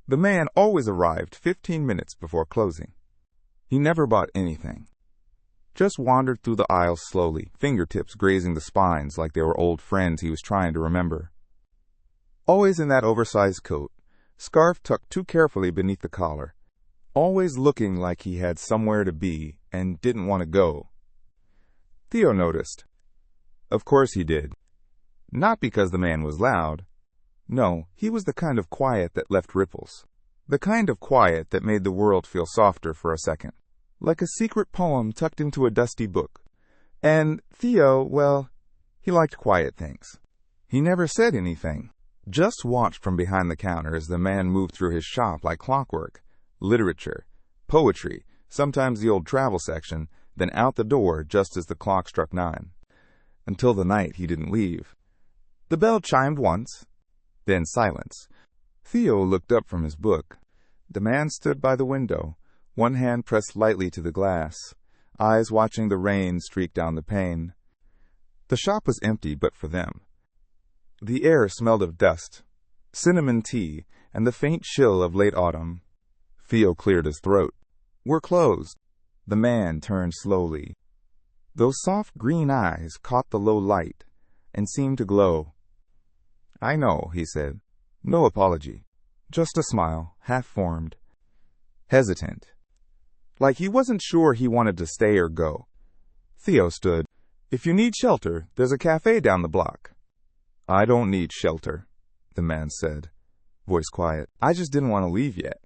The man always arrived 15 minutes before closing. He never bought anything. Just wandered through the aisles slowly, fingertips grazing the spines like they were old friends he was trying to remember. Always in that oversized coat, scarf tucked too carefully beneath the collar. Always looking like he had somewhere to be and didn't want to go. Theo noticed. Of course he did. Not because the man was loud. No, he was the kind of quiet that left ripples. The kind of quiet that made the world feel softer for a second. Like a secret poem tucked into a dusty book. And Theo, well, he liked quiet things. He never said anything. Just watched from behind the counter as the man moved through his shop like clockwork. Literature, poetry, sometimes the old travel section, then out the door just as the clock struck 9. Until the night he didn't leave. The bell chimed once, then silence. Theo looked up from his book. The man stood by the window, one hand pressed lightly to the glass, eyes watching the rain streak down the pane. The shop was empty but for them. The air smelled of dust, cinnamon tea, and the faint chill of late autumn. Theo cleared his throat. We're closed. The man turned slowly. Those soft green eyes caught the low light and seemed to glow. I know, he said. No apology. Just a smile, half-formed. Hesitant. Like he wasn't sure he wanted to stay or go. Theo stood. If you need shelter, there's a cafe down the block. I don't need shelter, the man said, voice quiet. I just didn't want to leave yet.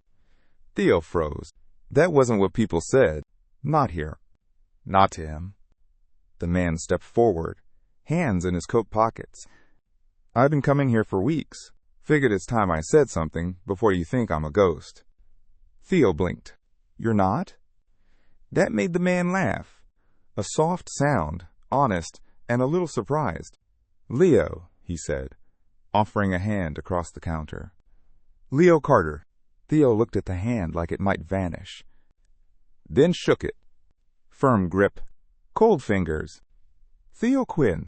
Theo froze. That wasn't what people said. Not here. Not to him. The man stepped forward, hands in his coat pockets. I've been coming here for weeks. Figured it's time I said something before you think I'm a ghost. Theo blinked. You're not? That made the man laugh. A soft sound, honest, and a little surprised. Leo, he said, offering a hand across the counter. Leo Carter. Theo looked at the hand like it might vanish. Then shook it. Firm grip. Cold fingers. Theo Quinn.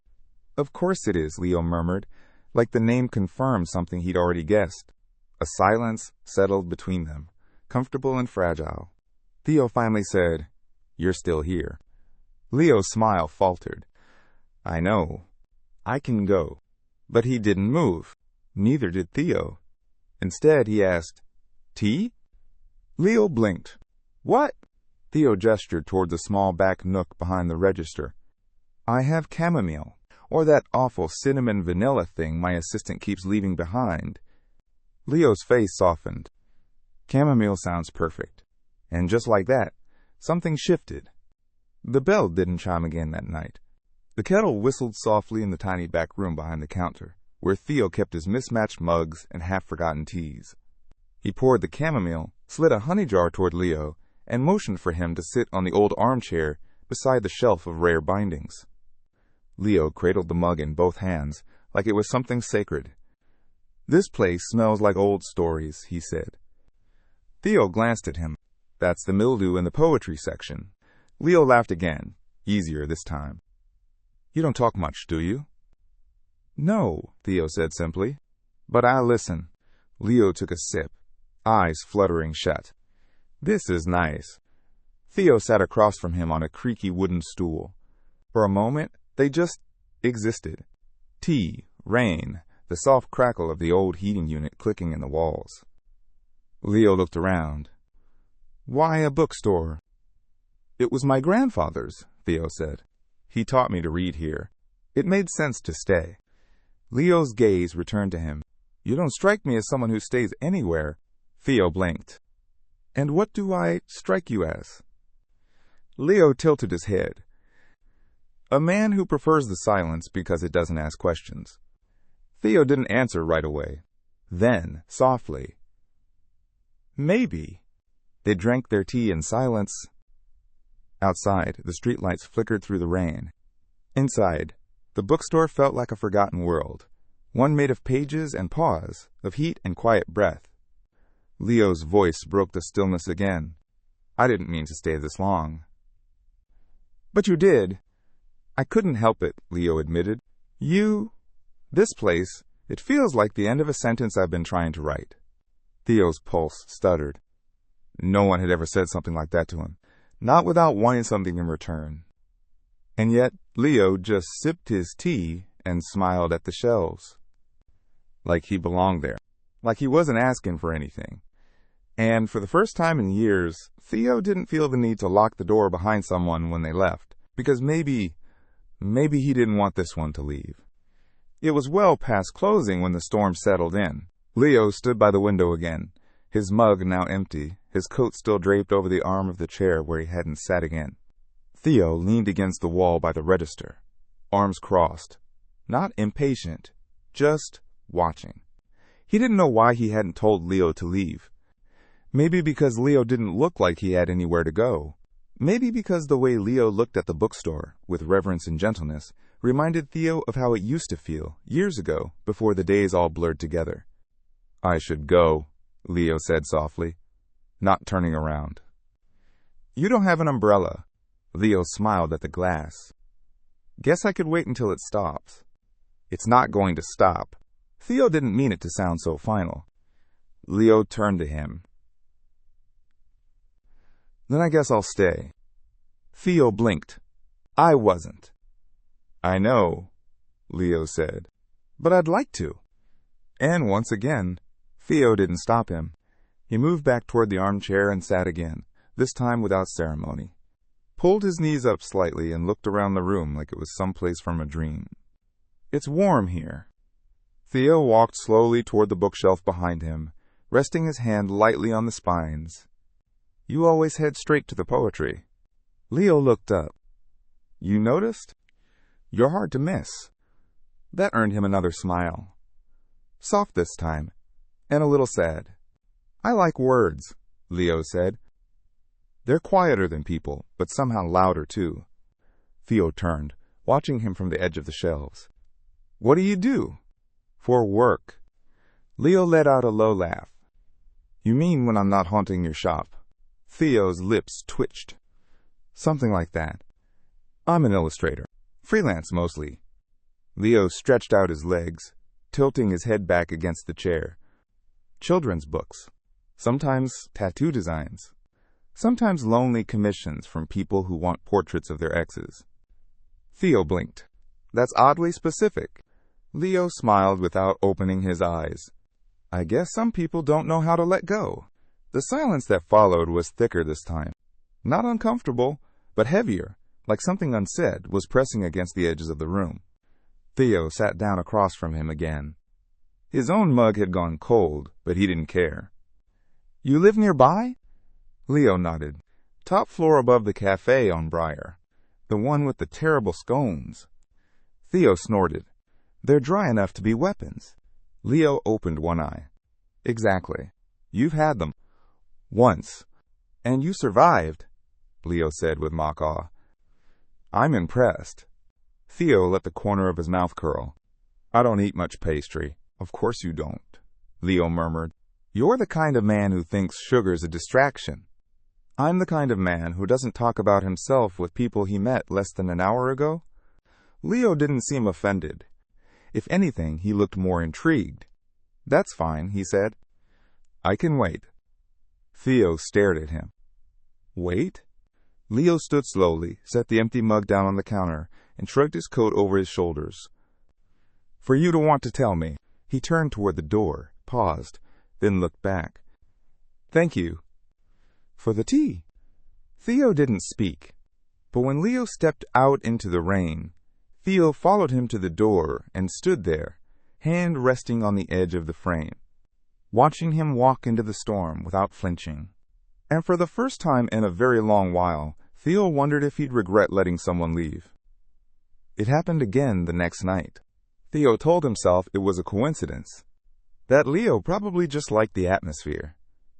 Of course it is, Leo murmured, like the name confirmed something he'd already guessed. A silence settled between them, comfortable and fragile. Theo finally said, You're still here. Leo's smile faltered. I know. I can go. But he didn't move. Neither did Theo. Instead, he asked, Tea? Leo blinked. What? Theo gestured toward the small back nook behind the register. I have chamomile, or that awful cinnamon vanilla thing my assistant keeps leaving behind. Leo's face softened. Chamomile sounds perfect. And just like that, something shifted. The bell didn't chime again that night. The kettle whistled softly in the tiny back room behind the counter, where Theo kept his mismatched mugs and half-forgotten teas. He poured the chamomile, slid a honey jar toward Leo, and motioned for him to sit on the old armchair beside the shelf of rare bindings. Leo cradled the mug in both hands, like it was something sacred. This place smells like old stories, he said. Theo glanced at him. That's the mildew in the poetry section. Leo laughed again, easier this time. You don't talk much, do you? No, Theo said simply. But I'll listen. Leo took a sip, eyes fluttering shut. This is nice. Theo sat across from him on a creaky wooden stool. For a moment, they just existed. Tea, rain, the soft crackle of the old heating unit clicking in the walls. Leo looked around. Why a bookstore? It was my grandfather's, Theo said. He taught me to read here. It made sense to stay. Leo's gaze returned to him. You don't strike me as someone who stays anywhere. Theo blinked. And what do I strike you as? Leo tilted his head. A man who prefers the silence because it doesn't ask questions. Theo didn't answer right away. Then, softly, maybe. They drank their tea in silence. Outside, the streetlights flickered through the rain. Inside, the bookstore felt like a forgotten world, one made of pages and pause, of heat and quiet breath. Leo's voice broke the stillness again. I didn't mean to stay this long. But you did. I couldn't help it, Leo admitted. This place, it feels like the end of a sentence I've been trying to write. Theo's pulse stuttered. No one had ever said something like that to him, not without wanting something in return. And yet, Leo just sipped his tea and smiled at the shelves. Like he belonged there. Like he wasn't asking for anything. And for the first time in years, Theo didn't feel the need to lock the door behind someone when they left, because maybe he didn't want this one to leave. It was well past closing when the storm settled in. Leo stood by the window again, his mug now empty, his coat still draped over the arm of the chair where he hadn't sat again. Theo leaned against the wall by the register, arms crossed, not impatient, just watching. He didn't know why he hadn't told Leo to leave. Maybe because Leo didn't look like he had anywhere to go. Maybe because the way Leo looked at the bookstore, with reverence and gentleness, reminded Theo of how it used to feel, years ago, before the days all blurred together. "I should go," Leo said softly, not turning around. "You don't have an umbrella." Leo smiled at the glass. "Guess I could wait until it stops." "It's not going to stop." Theo didn't mean it to sound so final. Leo turned to him. "Then I guess I'll stay." Theo blinked. "I wasn't." "I know," Leo said, "but I'd like to." And once again, Theo didn't stop him. He moved back toward the armchair and sat again, this time without ceremony. Pulled his knees up slightly and looked around the room like it was someplace from a dream. "It's warm here." Theo walked slowly toward the bookshelf behind him, resting his hand lightly on the spines. "You always head straight to the poetry." Leo looked up. "You noticed? You're hard to miss." That earned him another smile. Soft this time, and a little sad. "I like words," Leo said. "They're quieter than people, but somehow louder too." Theo turned, watching him from the edge of the shelves. "What do you do?" "For work." Leo let out a low laugh. "You mean when I'm not haunting your shop?" Theo's lips twitched. "Something like that. I'm an illustrator. Freelance mostly." Leo stretched out his legs, tilting his head back against the chair. "Children's books. Sometimes tattoo designs. Sometimes lonely commissions from people who want portraits of their exes." Theo blinked. "That's oddly specific." Leo smiled without opening his eyes. "I guess some people don't know how to let go." The silence that followed was thicker this time. Not uncomfortable, but heavier, like something unsaid was pressing against the edges of the room. Theo sat down across from him again. His own mug had gone cold, but he didn't care. "You live nearby?" Leo nodded. "Top floor above the cafe on Briar. The one with the terrible scones." Theo snorted. "They're dry enough to be weapons." Leo opened one eye. "Exactly. You've had them." "Once. And you survived," Leo said with mock awe. "I'm impressed." Theo let the corner of his mouth curl. "I don't eat much pastry." "Of course you don't," Leo murmured. "You're the kind of man who thinks sugar's a distraction." "I'm the kind of man who doesn't talk about himself with people he met less than an hour ago." Leo didn't seem offended. If anything, he looked more intrigued. "That's fine," he said. "I can wait." Theo stared at him. "Wait?" Leo stood slowly, set the empty mug down on the counter, and shrugged his coat over his shoulders. "For you to want to tell me." He turned toward the door, paused, then looked back. "Thank you." "For the tea." Theo didn't speak, but when Leo stepped out into the rain, Theo followed him to the door and stood there, hand resting on the edge of the frame, watching him walk into the storm without flinching. And for the first time in a very long while, Theo wondered if he'd regret letting someone leave. It happened again the next night. Theo told himself it was a coincidence, that Leo probably just liked the atmosphere,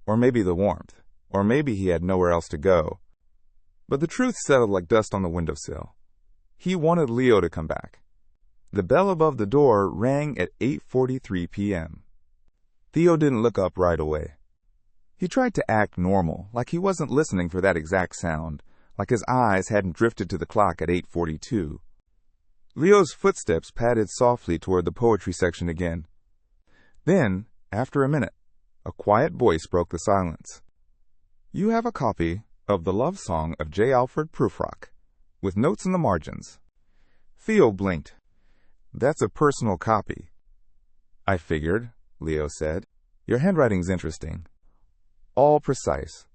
or maybe the warmth, or maybe he had nowhere else to go. But the truth settled like dust on the windowsill. He wanted Leo to come back. The bell above the door rang at 8:43 p.m. Theo didn't look up right away. He tried to act normal, like he wasn't listening for that exact sound, like his eyes hadn't drifted to the clock at 8:42. Leo's footsteps padded softly toward the poetry section again. Then, after a minute, A quiet voice broke the silence. "You have a copy of The Love Song of J. Alfred Prufrock, with notes in the margins." Theo blinked. "That's a personal copy." "I figured," Leo said. "Your handwriting's interesting. All precise.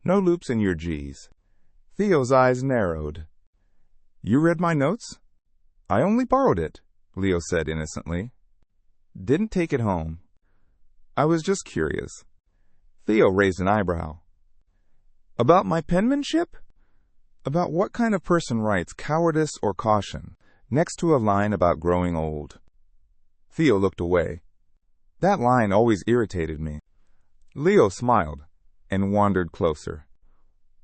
No loops in your G's." Theo's eyes narrowed. "You read my notes?" "I only borrowed it," Leo said innocently. "Didn't take it home. I was just curious." Theo raised an eyebrow. "About my penmanship? About what kind of person writes cowardice or caution next to a line about growing old?" Theo looked away. "That line always irritated me." Leo smiled and wandered closer.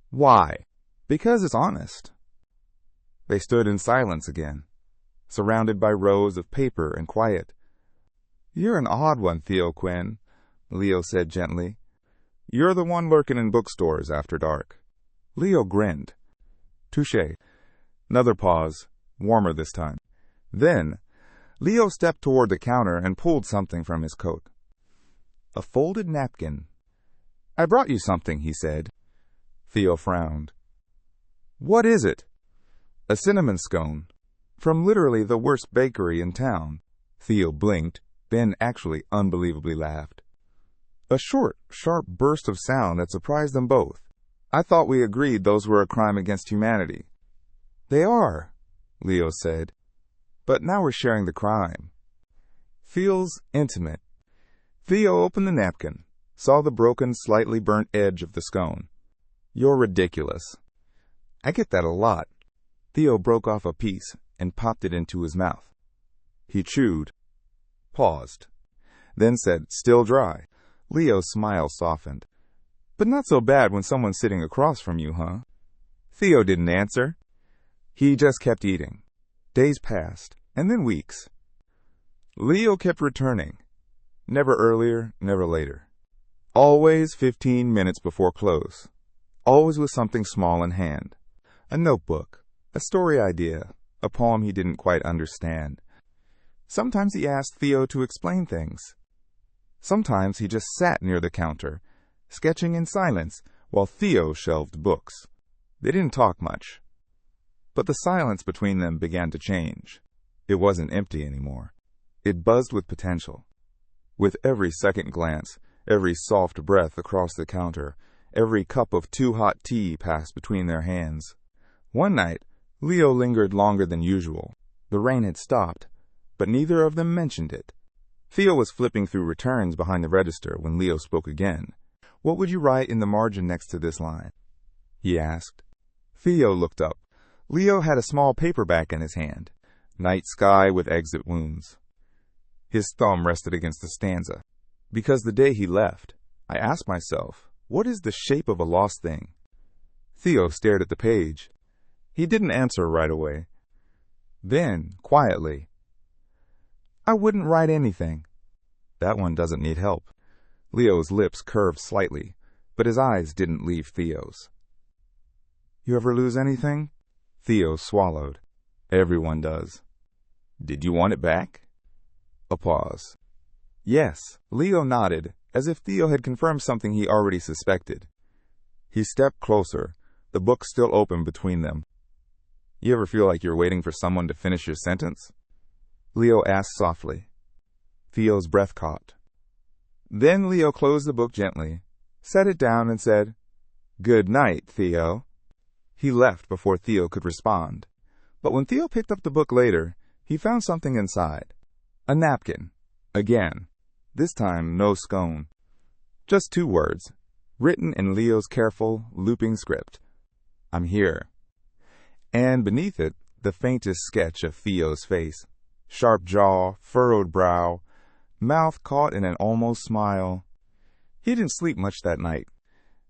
"Why?" "Because it's honest." They stood in silence again, surrounded by rows of paper and quiet. "You're an odd one, Theo Quinn," Leo said gently. "You're the one lurking in bookstores after dark." Leo grinned. "Touché." Another pause, warmer this time. Then, Leo stepped toward the counter and pulled something from his coat. A folded napkin. "I brought you something," he said. Theo frowned. "What is it?" "A cinnamon scone. From literally the worst bakery in town." Theo blinked, then actually unbelievably laughed. A short, sharp burst of sound that surprised them both. "I thought we agreed those were a crime against humanity." "They are," Leo said. "But now we're sharing the crime." "Feels intimate." Theo opened the napkin, saw the broken, slightly burnt edge of the scone. "You're ridiculous." "I get that a lot." Theo broke off a piece and popped it into his mouth. He chewed, paused, then said, "Still dry." Leo's smile softened. "But not so bad when someone's sitting across from you, huh?" Theo didn't answer. He just kept eating. Days passed, and then weeks. Leo kept returning. Never earlier, never later. Always 15 minutes before close. Always with something small in hand. A notebook, a story idea, a poem he didn't quite understand. Sometimes he asked Theo to explain things. Sometimes he just sat near the counter, sketching in silence while Theo shelved books. They didn't talk much. But the silence between them began to change. It wasn't empty anymore. It buzzed with potential. With every second glance, every soft breath across the counter, every cup of too-hot tea passed between their hands. One night, Leo lingered longer than usual. The rain had stopped, but neither of them mentioned it. Theo was flipping through returns behind the register when Leo spoke again. "What would you write in the margin next to this line?" he asked. Theo looked up. Leo had a small paperback in his hand. "Night sky with exit wounds." His thumb rested against the stanza. "Because the day he left, I asked myself, what is the shape of a lost thing?" Theo stared at the page. He didn't answer right away. Then, quietly, "I wouldn't write anything." "That one doesn't need help." Leo's lips curved slightly, but his eyes didn't leave Theo's. "You ever lose anything?" Theo swallowed. "Everyone does." "Did you want it back?" A pause. "Yes." Leo nodded, as if Theo had confirmed something he already suspected. He stepped closer, the book still open between them. "You ever feel like you're waiting for someone to finish your sentence?" Leo asked softly. Theo's breath caught. Then Leo closed the book gently, set it down, and said, "Good night, Theo." He left before Theo could respond. But when Theo picked up the book later, he found something inside. A napkin. Again. This time, no scone. Just 2 words, written in Leo's careful, looping script. "I'm here." And beneath it, the faintest sketch of Theo's face. Sharp jaw, furrowed brow, mouth caught in an almost smile. He didn't sleep much that night,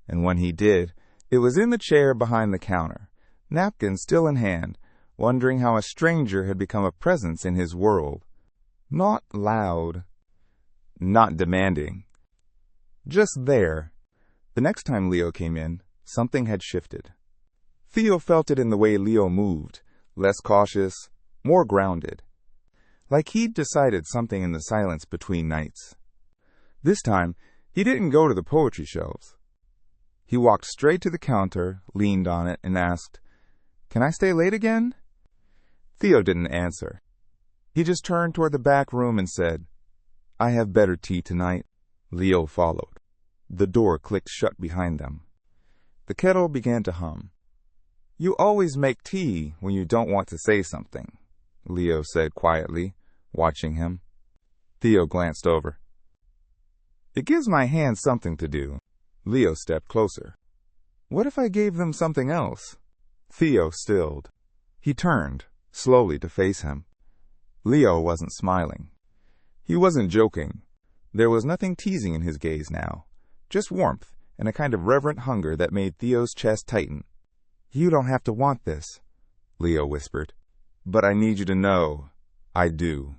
and when he did, it was in the chair behind the counter, napkin still in hand, wondering how a stranger had become a presence in his world. Not loud, not demanding, just there. The next time Leo came in, something had shifted. Theo felt it in the way Leo moved, less cautious, more grounded. Like he'd decided something in the silence between nights. This time, He didn't go to the poetry shelves. He walked straight to the counter, leaned on it, and asked, "Can I stay late again?" Theo didn't answer. He just turned toward the back room and said, "I have better tea tonight." Leo followed. The door clicked shut behind them. The kettle began to hum. "You always make tea when you don't want to say something," Leo said quietly, watching him. Theo glanced over. "It gives my hands something to do." Leo stepped closer. "What if I gave them something else?" Theo stilled. He turned, slowly, to face him. Leo wasn't smiling. He wasn't joking. There was nothing teasing in his gaze now, just warmth and a kind of reverent hunger that made Theo's chest tighten. "You don't have to want this," Leo whispered. "But I need you to know, I do."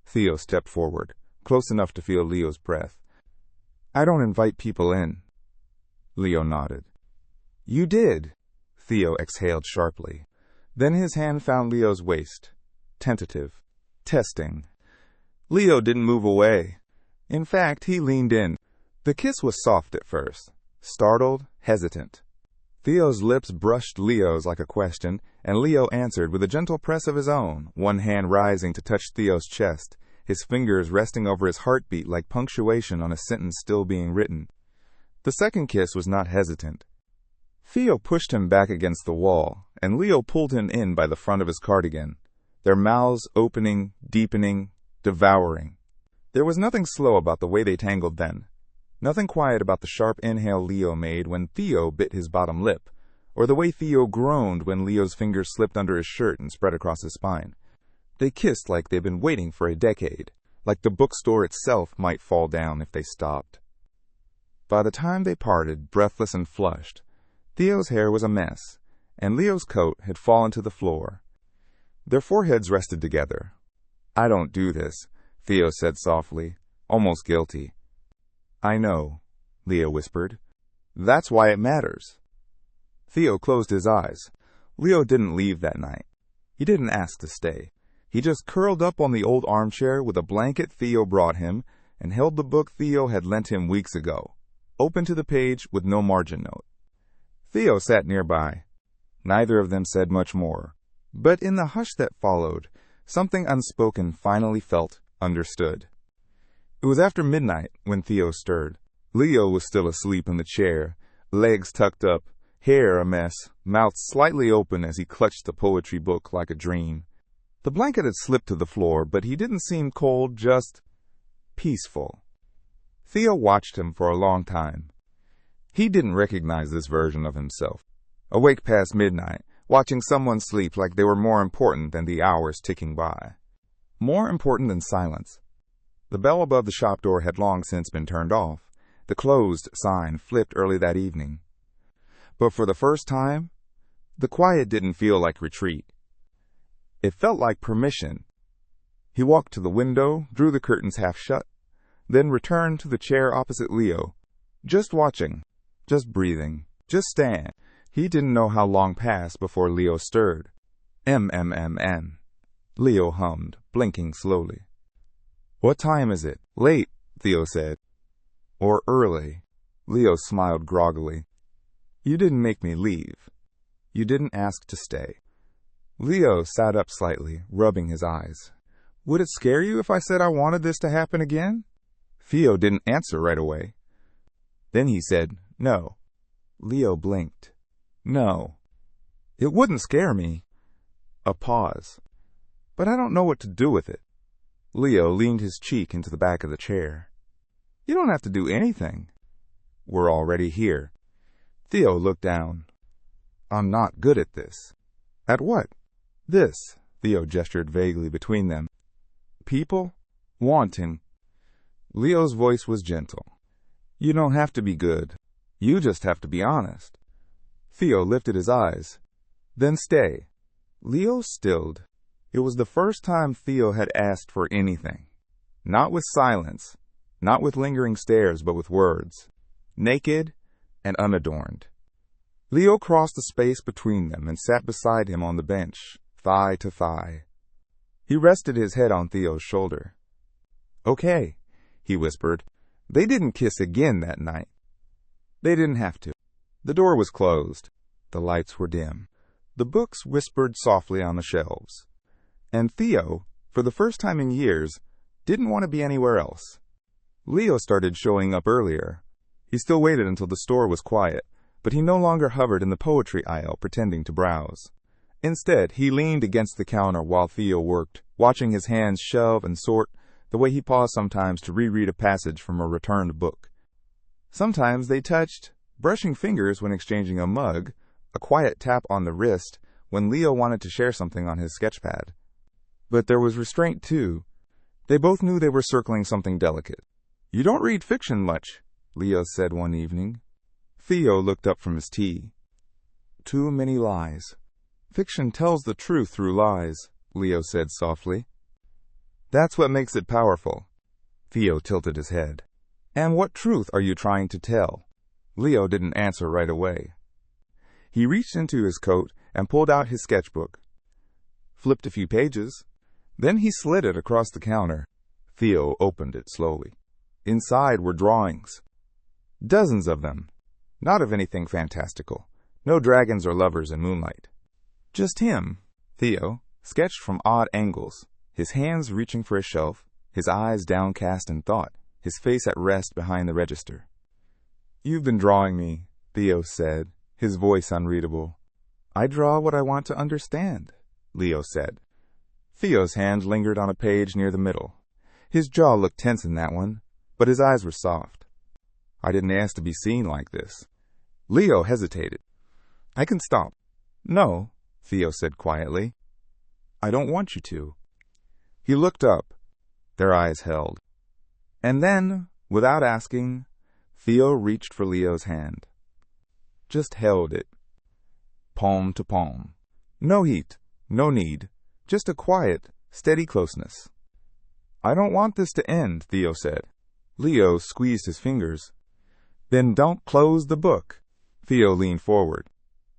Theo stepped forward, close enough to feel Leo's breath. "I don't invite people in." Leo nodded. "You did." Theo exhaled sharply. Then his hand found Leo's waist. Tentative. Testing. Leo didn't move away. In fact, he leaned in. The kiss was soft at first. Startled, hesitant. Theo's lips brushed Leo's like a question, and Leo answered with a gentle press of his own, one hand rising to touch Theo's chest, his fingers resting over his heartbeat like punctuation on a sentence still being written. The second kiss was not hesitant. Theo pushed him back against the wall, and Leo pulled him in by the front of his cardigan, their mouths opening, deepening, devouring. There was nothing slow about the way they tangled then. Nothing quiet about the sharp inhale Leo made when Theo bit his bottom lip, or the way Theo groaned when Leo's fingers slipped under his shirt and spread across his spine. They kissed like they'd been waiting for a decade, like the bookstore itself might fall down if they stopped. By the time they parted, breathless and flushed, Theo's hair was a mess, and Leo's coat had fallen to the floor. Their foreheads rested together. "I don't do this," Theo said softly, almost guilty. "I know," Leo whispered. "That's why it matters." Theo closed his eyes. Leo didn't leave that night. He didn't ask to stay. He just curled up on the old armchair with a blanket Theo brought him and held the book Theo had lent him weeks ago, open to the page with no margin note. Theo sat nearby. Neither of them said much more, but in the hush that followed, something unspoken finally felt understood. It was after midnight when Theo stirred. Leo was still asleep in the chair, legs tucked up, hair a mess, mouth slightly open as he clutched the poetry book like a dream. The blanket had slipped to the floor, but he didn't seem cold, just peaceful. Theo watched him for a long time. He didn't recognize this version of himself. Awake past midnight, watching someone sleep like they were more important than the hours ticking by. More important than silence. The bell above the shop door had long since been turned off. The closed sign flipped early that evening. But for the first time, the quiet didn't feel like retreat. It felt like permission. He walked to the window, drew the curtains half shut, then returned to the chair opposite Leo, just watching, just breathing, just staying. He didn't know how long passed before Leo stirred. "MMMN," Leo hummed, blinking slowly. "What time is it?" "Late," Theo said. "Or early?" Leo smiled groggily. "You didn't make me leave. You didn't ask to stay." Leo sat up slightly, rubbing his eyes. "Would it scare you if I said I wanted this to happen again?" Theo didn't answer right away. Then he said, "No." Leo blinked. "No. It wouldn't scare me." A pause. "But I don't know what to do with it." Leo leaned his cheek into the back of the chair. "You don't have to do anything. We're already here." Theo looked down. "I'm not good at this." "At what?" "This," Theo gestured vaguely between them. "People wanting." Leo's voice was gentle. "You don't have to be good. You just have to be honest." Theo lifted his eyes. "Then stay." Leo stilled. It was the first time Theo had asked for anything. Not with silence, not with lingering stares, but with words. Naked and unadorned. Leo crossed the space between them and sat beside him on the bench, thigh to thigh. He rested his head on Theo's shoulder. "Okay," he whispered, They didn't kiss again that night. They didn't have to. The door was closed. The lights were dim. The books whispered softly on the shelves. And Theo, for the first time in years, didn't want to be anywhere else. Leo started showing up earlier. He still waited until the store was quiet, but he no longer hovered in the poetry aisle pretending to browse. Instead, he leaned against the counter while Theo worked, watching his hands shove and sort, the way he paused sometimes to reread a passage from a returned book. Sometimes they touched, brushing fingers when exchanging a mug, a quiet tap on the wrist when Leo wanted to share something on his sketchpad. But there was restraint, too. They both knew they were circling something delicate. "You don't read fiction much," Leo said one evening. Theo looked up from his tea. "Too many lies." "Fiction tells the truth through lies," Leo said softly. "That's what makes it powerful." Theo tilted his head. "And what truth are you trying to tell?" Leo didn't answer right away. He reached into his coat and pulled out his sketchbook. Flipped a few pages. Then he slid it across the counter. Theo opened it slowly. Inside were drawings. Dozens of them. Not of anything fantastical. No dragons or lovers in moonlight. Just him, Theo, sketched from odd angles, his hands reaching for a shelf, his eyes downcast in thought, his face at rest behind the register. "You've been drawing me," Theo said, his voice unreadable. "I draw what I want to understand," Leo said. Theo's hand lingered on a page near the middle. His jaw looked tense in that one, but his eyes were soft. "I didn't ask to be seen like this." Leo hesitated. "I can stop." "No," Theo said quietly. "I don't want you to." He looked up. Their eyes held. And then, without asking, Theo reached for Leo's hand. Just held it. Palm to palm. No heat, no need. Just a quiet, steady closeness. "I don't want this to end," Theo said. Leo squeezed his fingers. "Then don't close the book." Theo leaned forward.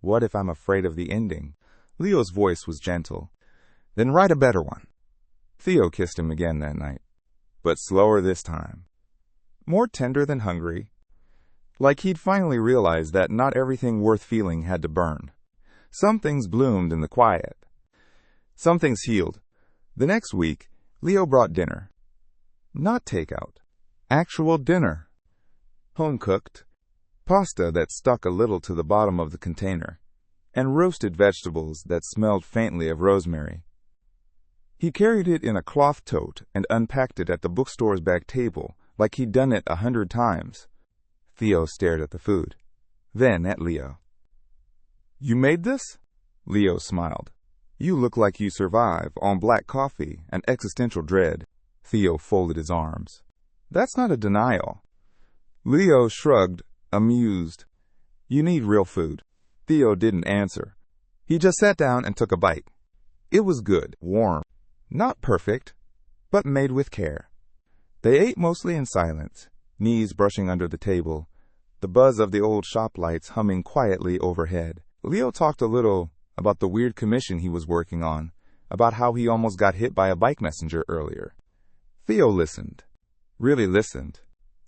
"What if I'm afraid of the ending?" Leo's voice was gentle. "Then write a better one." Theo kissed him again that night, but slower this time. More tender than hungry. Like he'd finally realized that not everything worth feeling had to burn. Some things bloomed in the quiet. Some things healed. The next week, Leo brought dinner. Not takeout. Actual dinner. Home-cooked. Pasta that stuck a little to the bottom of the container. And roasted vegetables that smelled faintly of rosemary. He carried it in a cloth tote and unpacked it at the bookstore's back table like he'd done it 100 times. Theo stared at the food. Then at Leo. "You made this?" Leo smiled. "You look like you survive on black coffee and existential dread." Theo folded his arms. "That's not a denial." Leo shrugged, amused. "You need real food." Theo didn't answer. He just sat down and took a bite. It was good, warm. Not perfect, but made with care. They ate mostly in silence, knees brushing under the table, the buzz of the old shop lights humming quietly overhead. Leo talked a little about the weird commission he was working on, about how he almost got hit by a bike messenger earlier. Theo listened. Really listened.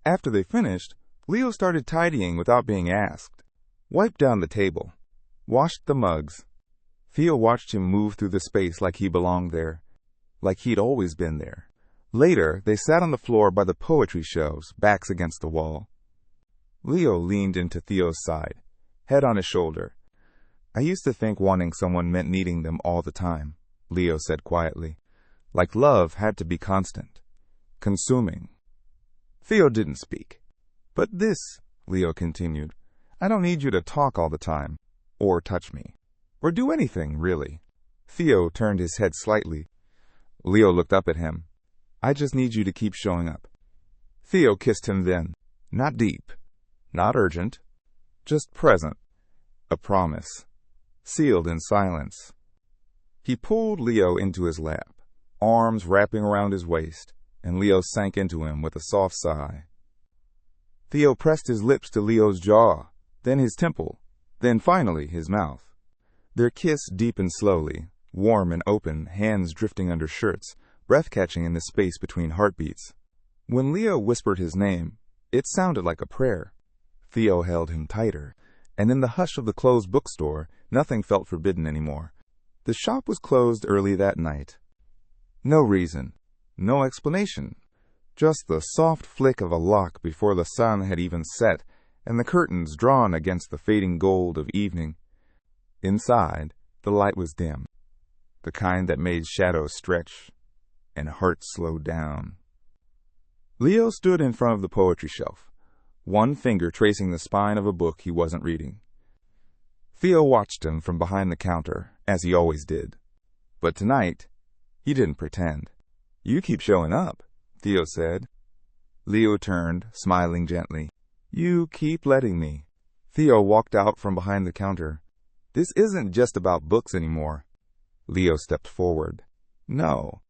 After they finished, Leo started tidying without being asked. Wiped down the table. Washed the mugs. Theo watched him move through the space like he belonged there, like he'd always been there. Later, they sat on the floor by the poetry shelves, backs against the wall. Leo leaned into Theo's side, head on his shoulder. "I used to think wanting someone meant needing them all the time," Leo said quietly. "Like love had to be constant. Consuming." Theo didn't speak. "But this," Leo continued, "I don't need you to talk all the time, or touch me, or do anything, really." Theo turned his head slightly. Leo looked up at him. "I just need you to keep showing up." Theo kissed him then. Not deep. Not urgent. Just present. A promise. Sealed in silence. He pulled Leo into his lap, arms wrapping around his waist, and Leo sank into him with a soft sigh. Theo pressed his lips to Leo's jaw, then his temple, then finally his mouth. Their kiss deepened slowly, warm and open, hands drifting under shirts, breath catching in the space between heartbeats. When Leo whispered his name, It sounded like a prayer. Theo held him tighter, and in the hush of the closed bookstore, nothing felt forbidden anymore. The shop was closed early that night. No reason, no explanation, just the soft flick of a lock before the sun had even set, and the curtains drawn against the fading gold of evening. Inside, the light was dim, the kind that made shadows stretch and hearts slow down. Leo stood in front of the poetry shelf, one finger tracing the spine of a book he wasn't reading. Theo watched him from behind the counter, as he always did. But tonight, he didn't pretend. "You keep showing up," Theo said. Leo turned, smiling gently. "You keep letting me." Theo walked out from behind the counter. "This isn't just about books anymore." Leo stepped forward. "No,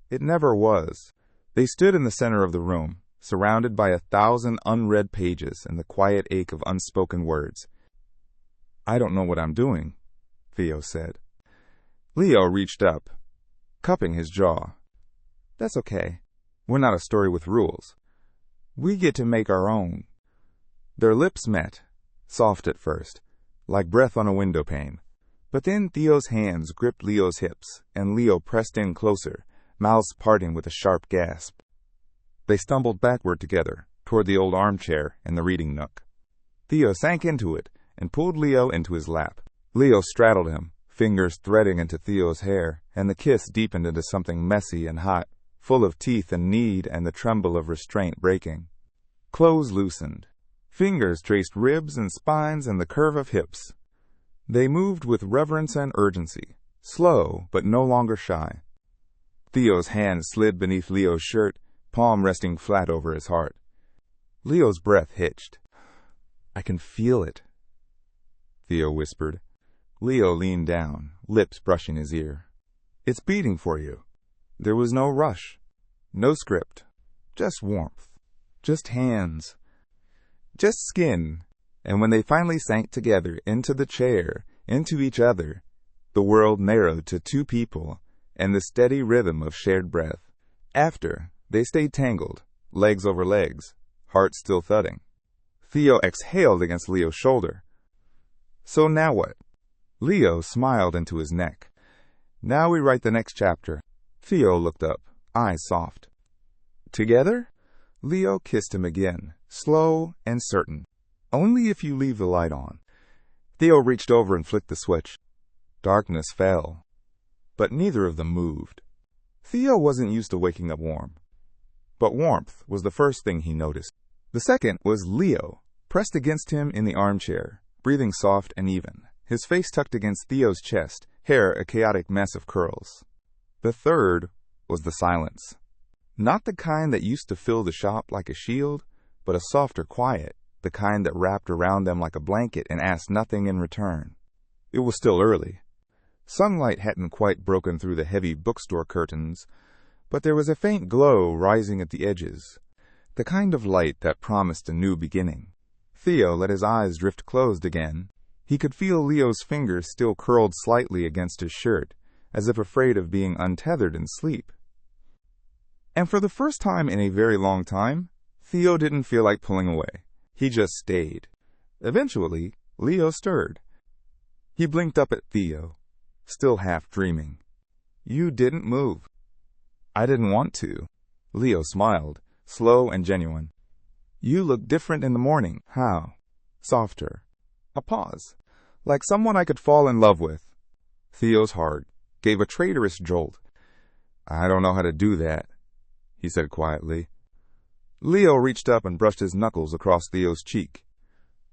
it never was." They stood in the center of the room, surrounded by 1,000 unread pages and the quiet ache of unspoken words. "I don't know what I'm doing," Theo said. Leo reached up, cupping his jaw. "That's okay. We're not a story with rules. We get to make our own." Their lips met, soft at first, like breath on a window pane. But then Theo's hands gripped Leo's hips, and Leo pressed in closer, mouths parting with a sharp gasp. They stumbled backward together, toward the old armchair in the reading nook. Theo sank into it and pulled Leo into his lap. Leo straddled him, fingers threading into Theo's hair, and the kiss deepened into something messy and hot, full of teeth and need and the tremble of restraint breaking. Clothes loosened. Fingers traced ribs and spines and the curve of hips. They moved with reverence and urgency, slow but no longer shy. Theo's hand slid beneath Leo's shirt, palm resting flat over his heart. Leo's breath hitched. "I can feel it," Theo whispered. Leo leaned down, lips brushing his ear. "It's beating for you." There was no rush, no script, just warmth, just hands, just skin. And when they finally sank together into the chair, into each other, the world narrowed to two people and the steady rhythm of shared breath. After, they stayed tangled, legs over legs, hearts still thudding. Theo exhaled against Leo's shoulder. "So now what?" Leo smiled into his neck. "Now we write the next chapter." Theo looked up, eyes soft. "Together?" Leo kissed him again, slow and certain. "Only if you leave the light on." Theo reached over and flicked the switch. Darkness fell, but neither of them moved. Theo wasn't used to waking up warm, but warmth was the first thing he noticed. The second was Leo, pressed against him in the armchair, breathing soft and even, his face tucked against Theo's chest, hair a chaotic mess of curls. The third was the silence. Not the kind that used to fill the shop like a shield, but a softer quiet, the kind that wrapped around them like a blanket and asked nothing in return. It was still early. Sunlight hadn't quite broken through the heavy bookstore curtains, but there was a faint glow rising at the edges, the kind of light that promised a new beginning. Theo let his eyes drift closed again. He could feel Leo's fingers still curled slightly against his shirt, as if afraid of being untethered in sleep. And for the first time in a very long time, Theo didn't feel like pulling away. He just stayed. Eventually, Leo stirred. He blinked up at Theo, still half dreaming. "You didn't move." "I didn't want to." Leo smiled, slow and genuine. "You look different in the morning." "How?" "Softer." A pause, like someone I could fall in love with. Theo's heart gave a traitorous jolt. "I don't know how to do that," he said quietly. Leo reached up and brushed his knuckles across Theo's cheek.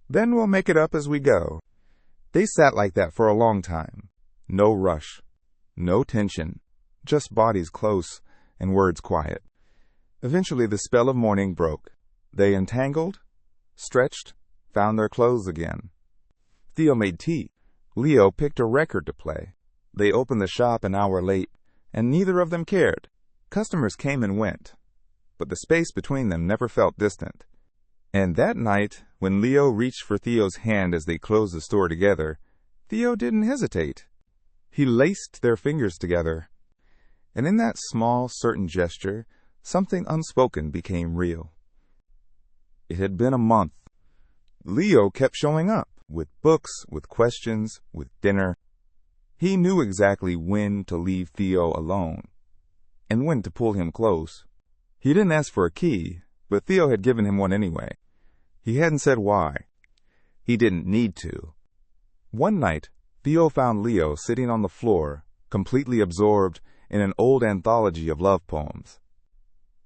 "Then we'll make it up as we go." They sat like that for a long time. No rush, no tension, just bodies close and words quiet. Eventually the spell of morning broke. They entangled, stretched, found their clothes again. Theo made tea. Leo picked a record to play. They opened the shop an hour late, and neither of them cared. Customers came and went, but the space between them never felt distant. And that night, when Leo reached for Theo's hand as they closed the store together, Theo didn't hesitate. He laced their fingers together, and in that small, certain gesture, something unspoken became real. It had been a month. Leo kept showing up, with books, with questions, with dinner. He knew exactly when to leave Theo alone, and when to pull him close. He didn't ask for a key, but Theo had given him one anyway. He hadn't said why. He didn't need to. One night, Theo found Leo sitting on the floor, completely absorbed in an old anthology of love poems.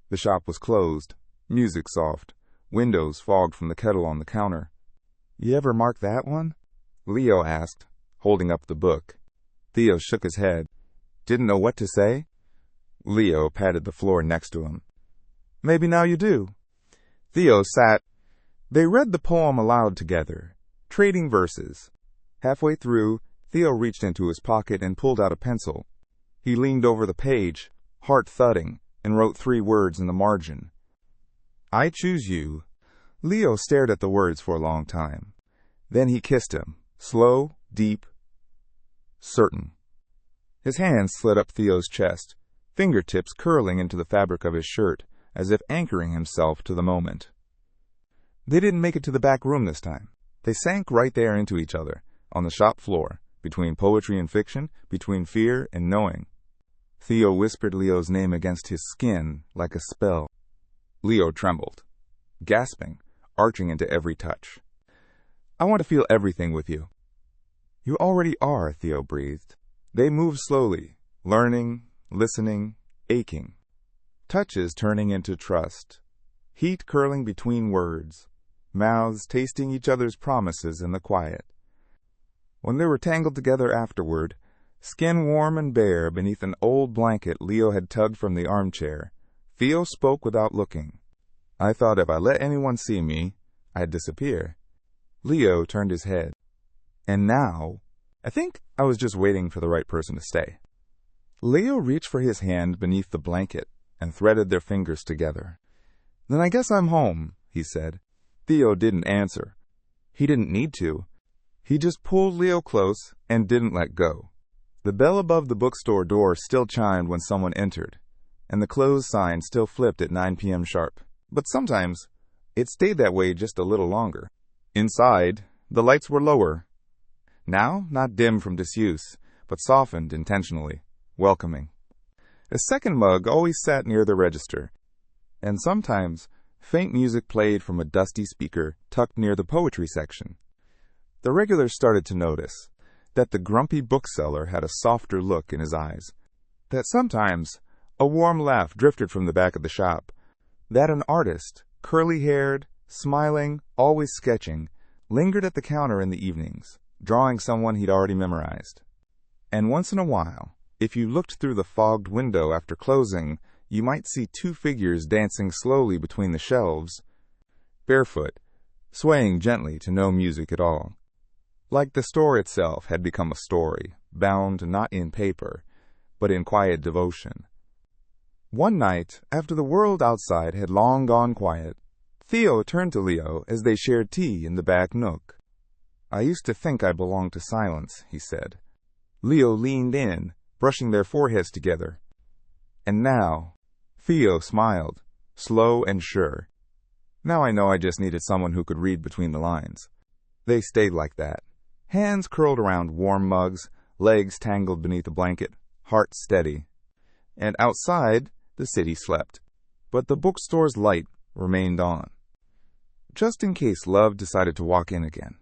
The shop was closed, music soft, windows fogged from the kettle on the counter. "You ever mark that one?" Leo asked, holding up the book. Theo shook his head. Didn't know what to say? Leo patted the floor next to him. "Maybe now you do." Theo sat. They read the poem aloud together, trading verses. Halfway through, Theo reached into his pocket and pulled out a pencil. He leaned over the page, heart thudding, and wrote 3 words in the margin. "I choose you." Leo stared at the words for a long time. Then he kissed him, slow, deep, certain. His hands slid up Theo's chest, fingertips curling into the fabric of his shirt, as if anchoring himself to the moment. They didn't make it to the back room this time. They sank right there into each other, on the shop floor, between poetry and fiction, between fear and knowing. Theo whispered Leo's name against his skin like a spell. Leo trembled, gasping, arching into every touch. "I want to feel everything with you." "You already are," Theo breathed. They moved slowly, learning, listening, aching. Touches turning into trust. Heat curling between words. Mouths tasting each other's promises in the quiet. When they were tangled together afterward, skin warm and bare beneath an old blanket Leo had tugged from the armchair, Theo spoke without looking. "I thought if I let anyone see me, I'd disappear." Leo turned his head. "And now, I think I was just waiting for the right person to stay." Leo reached for his hand beneath the blanket and threaded their fingers together. "Then I guess I'm home," he said. Theo didn't answer. He didn't need to. He just pulled Leo close and didn't let go. The bell above the bookstore door still chimed when someone entered, and the close sign still flipped at 9 p.m. sharp. But sometimes it stayed that way just a little longer. Inside, the lights were lower. Now, not dim from disuse, but softened intentionally, welcoming. A second mug always sat near the register, and sometimes faint music played from a dusty speaker tucked near the poetry section. The regulars started to notice that the grumpy bookseller had a softer look in his eyes, that sometimes a warm laugh drifted from the back of the shop, that an artist, curly-haired, smiling, always sketching, lingered at the counter in the evenings, drawing someone he'd already memorized. And once in a while, if you looked through the fogged window after closing, you might see 2 figures dancing slowly between the shelves, barefoot, swaying gently to no music at all. Like the store itself had become a story, bound not in paper, but in quiet devotion. One night, after the world outside had long gone quiet, Theo turned to Leo as they shared tea in the back nook. "I used to think I belonged to silence," he said. Leo leaned in, brushing their foreheads together. "And now," Theo smiled, slow and sure. "Now I know I just needed someone who could read between the lines." They stayed like that, hands curled around warm mugs, legs tangled beneath a blanket, heart steady. And outside, the city slept, but the bookstore's light remained on, just in case love decided to walk in again.